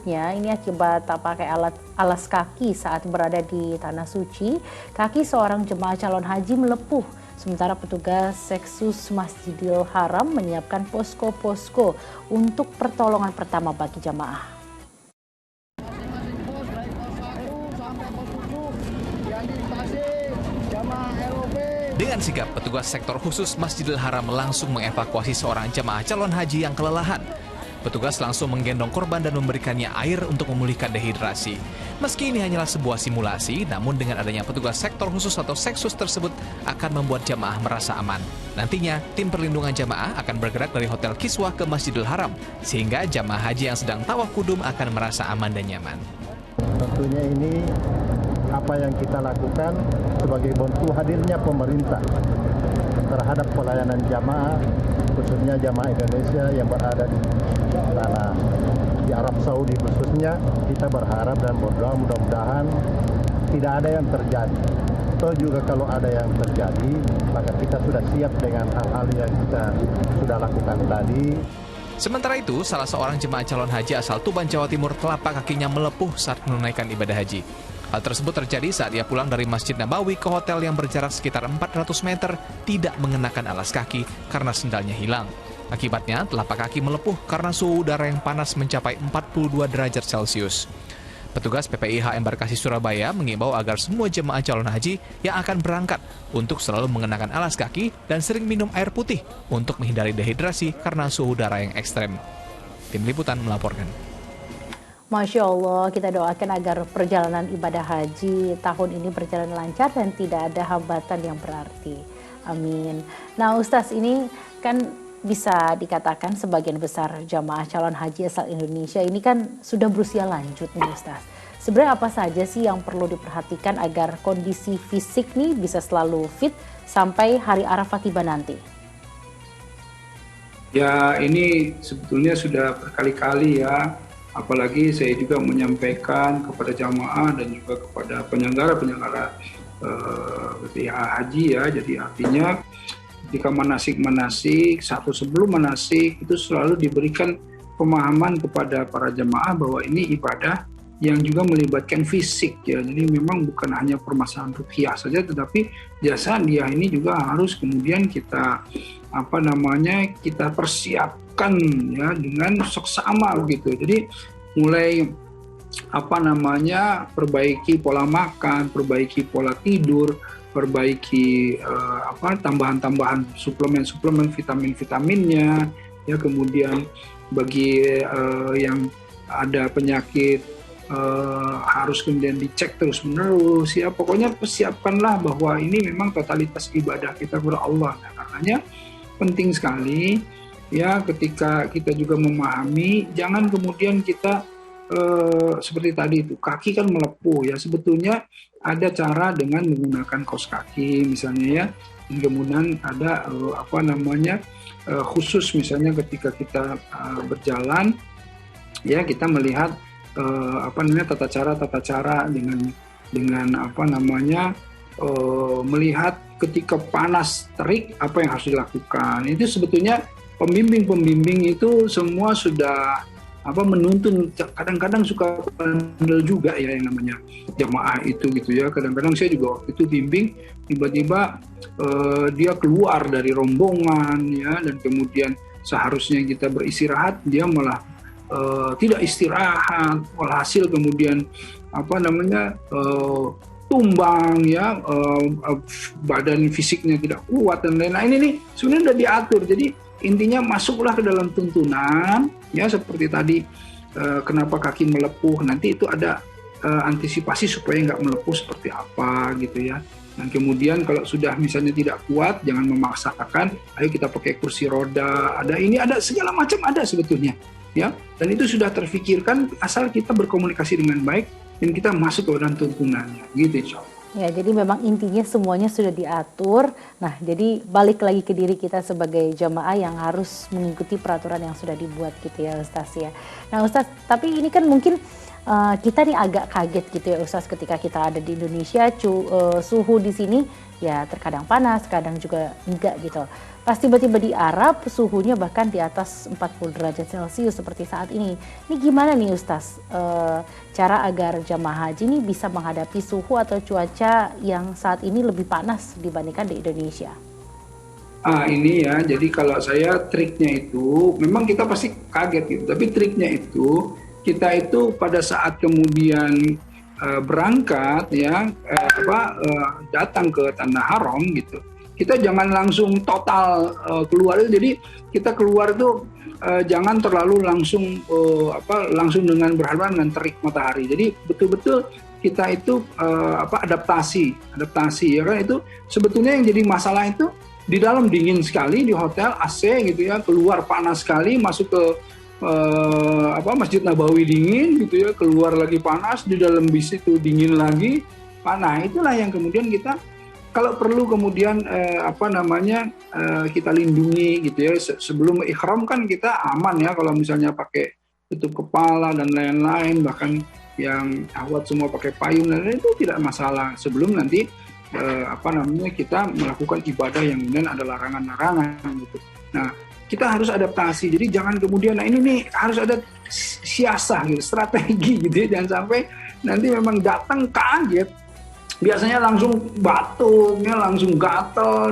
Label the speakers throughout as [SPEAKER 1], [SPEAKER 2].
[SPEAKER 1] Akibatnya ini akibat tak pakai alas kaki saat berada di tanah suci, kaki seorang jemaah calon haji melepuh. Sementara petugas Seksus Masjidil Haram menyiapkan posko-posko untuk pertolongan pertama bagi jamaah.
[SPEAKER 2] Dengan sigap, petugas sektor khusus Masjidil Haram langsung mengevakuasi seorang jemaah calon haji yang kelelahan. Petugas langsung menggendong korban dan memberikannya air untuk memulihkan dehidrasi. Meski ini hanyalah sebuah simulasi, namun dengan adanya petugas sektor khusus atau Seksus tersebut akan membuat jamaah merasa aman. Nantinya, tim perlindungan jamaah akan bergerak dari Hotel Kiswah ke Masjidil Haram, sehingga jamaah haji yang sedang tawaf kudum akan merasa aman dan nyaman.
[SPEAKER 3] Tentunya ini apa yang kita lakukan sebagai bentuk hadirnya pemerintah terhadap pelayanan jamaah, khususnya jamaah Indonesia yang berada di tanah di Arab Saudi khususnya. Kita berharap dan berdoa mudah-mudahan tidak ada yang terjadi. Atau juga kalau ada yang terjadi, maka kita sudah siap dengan hal-hal yang kita sudah lakukan tadi.
[SPEAKER 2] Sementara itu, salah seorang jemaah calon haji asal Tuban, Jawa Timur, telapak kakinya melepuh saat menunaikan ibadah haji. Hal tersebut terjadi saat ia pulang dari Masjid Nabawi ke hotel yang berjarak sekitar 400 meter, tidak mengenakan alas kaki karena sendalnya hilang. Akibatnya, telapak kaki melepuh karena suhu udara yang panas mencapai 42 derajat Celcius. Petugas PPIH Embarkasi Surabaya mengimbau agar semua jemaah calon haji yang akan berangkat untuk selalu mengenakan alas kaki dan sering minum air putih untuk menghindari dehidrasi karena suhu udara yang ekstrem. Tim Liputan melaporkan.
[SPEAKER 1] Masya Allah, kita doakan agar perjalanan ibadah haji tahun ini berjalan lancar dan tidak ada hambatan yang berarti. Amin. Nah Ustaz, ini kan bisa dikatakan sebagian besar jamaah calon haji asal Indonesia ini kan sudah berusia lanjut nih Ustaz. Sebenarnya apa saja sih yang perlu diperhatikan agar kondisi fisik nih bisa selalu fit sampai hari Arafah tiba nanti?
[SPEAKER 4] Ya, ini sebetulnya sudah berkali-kali ya. Apalagi saya juga menyampaikan kepada jamaah dan juga kepada penyelenggara BPIH haji ya. Jadi artinya ketika manasik satu sebelum manasik itu selalu diberikan pemahaman kepada para jamaah bahwa ini ibadah yang juga melibatkan fisik ya. Jadi memang bukan hanya permasalahan ruhiyah saja, tetapi jasa dia ini juga harus kemudian kita kita persiapkan ya dengan seksama begitu. Jadi mulai perbaiki pola makan, perbaiki pola tidur, perbaiki tambahan-tambahan suplemen vitamin-vitaminnya ya. Kemudian bagi yang ada penyakit harus kemudian dicek terus-menerus ya. Pokoknya persiapkanlah bahwa ini memang totalitas ibadah kita kepada Allah. Nah, karenanya penting sekali ya ketika kita juga memahami, jangan kemudian kita seperti tadi itu kaki kan melepuh ya. Sebetulnya ada cara dengan menggunakan kaos kaki misalnya ya. Dan kemudian ada khusus misalnya ketika kita berjalan ya, kita melihat tata cara dengan melihat ketika panas terik apa yang harus dilakukan. Itu sebetulnya pembimbing itu semua sudah menuntun. Kadang-kadang suka bandel juga ya yang namanya jamaah itu gitu ya. Kadang-kadang saya juga waktu itu bimbing, tiba-tiba dia keluar dari rombongan ya, dan kemudian seharusnya kita beristirahat, dia malah tidak istirahat, walhasil kemudian tumbang ya, badan fisiknya tidak kuat dan lain-lain. Ini sebenarnya sudah diatur. Jadi intinya masuklah ke dalam tuntunan ya, seperti tadi kenapa kaki melepuh, nanti itu ada antisipasi supaya nggak melepuh seperti apa gitu ya. Dan kemudian kalau sudah misalnya tidak kuat, jangan memaksakan, ayo kita pakai kursi roda, ada ini, ada segala macam ada sebetulnya ya. Dan itu sudah terfikirkan asal kita berkomunikasi dengan baik dan kita masuk ke dalam tuntunannya gitu insya Allah.
[SPEAKER 1] Ya, jadi memang intinya semuanya sudah diatur. Nah, jadi balik lagi ke diri kita sebagai jamaah yang harus mengikuti peraturan yang sudah dibuat gitu ya Ustaz ya. Nah Ustaz, tapi ini kan mungkin kita nih agak kaget gitu ya Ustaz ketika kita ada di Indonesia, suhu di sini ya terkadang panas, kadang juga enggak gitu. Pas tiba-tiba di Arab suhunya bahkan di atas 40 derajat Celcius seperti saat ini. Ini gimana nih Ustaz cara agar jamaah haji ini bisa menghadapi suhu atau cuaca yang saat ini lebih panas dibandingkan di Indonesia?
[SPEAKER 4] Ini ya, jadi kalau saya triknya itu, memang kita pasti kaget gitu, tapi triknya itu, kita itu pada saat kemudian berangkat ya, datang ke Tanah Haram gitu, kita jangan langsung total keluar, jadi kita keluar itu jangan terlalu langsung langsung dengan berhadapan dengan terik matahari, jadi betul-betul kita itu adaptasi ya kan, itu sebetulnya yang jadi masalah itu di dalam dingin sekali di hotel AC gitu ya, keluar panas sekali, masuk ke Masjid Nabawi dingin gitu ya, keluar lagi panas, di dalam bis itu dingin lagi panas. Itulah yang kemudian kita kalau perlu kemudian kita lindungi gitu ya, sebelum ihram kan kita aman ya, kalau misalnya pakai tutup kepala dan lain-lain, bahkan yang awat semua pakai payung dan lain-lain, itu tidak masalah sebelum nanti kita melakukan ibadah yang kemudian ada larangan-larangan gitu. Nah, kita harus adaptasi. Jadi jangan kemudian ini nih harus ada siasah gitu, strategi gitu ya. Jangan sampai nanti memang datang kaget. Biasanya langsung batuknya, langsung gatel,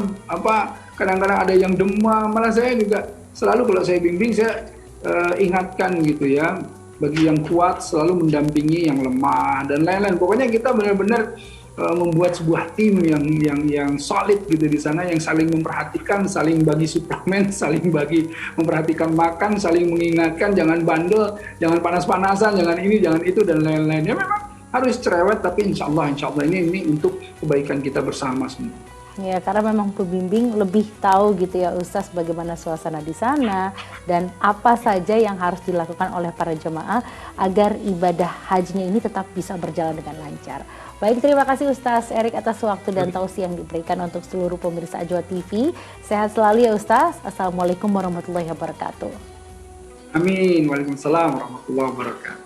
[SPEAKER 4] kadang-kadang ada yang demam. Malah saya juga selalu kalau saya bimbing saya ingatkan gitu ya, bagi yang kuat selalu mendampingi yang lemah dan lain-lain. Pokoknya kita benar-benar membuat sebuah tim yang solid gitu di sana, yang saling memperhatikan, saling bagi suplemen, saling bagi memperhatikan makan, saling mengingatkan jangan bandel, jangan panas-panasan, jangan ini, jangan itu dan lain-lain. Ya memang harus cerewet, tapi insya Allah ini untuk kebaikan kita bersama semua.
[SPEAKER 1] Ya, karena memang pembimbing lebih tahu gitu ya Ustaz bagaimana suasana di sana dan apa saja yang harus dilakukan oleh para jemaah agar ibadah hajinya ini tetap bisa berjalan dengan lancar. Baik, terima kasih Ustaz Erik atas waktu dan tausiah yang diberikan untuk seluruh pemirsa Ajwa TV. Sehat selalu ya Ustaz. Assalamualaikum warahmatullahi wabarakatuh.
[SPEAKER 4] Amin. Waalaikumsalam warahmatullahi wabarakatuh.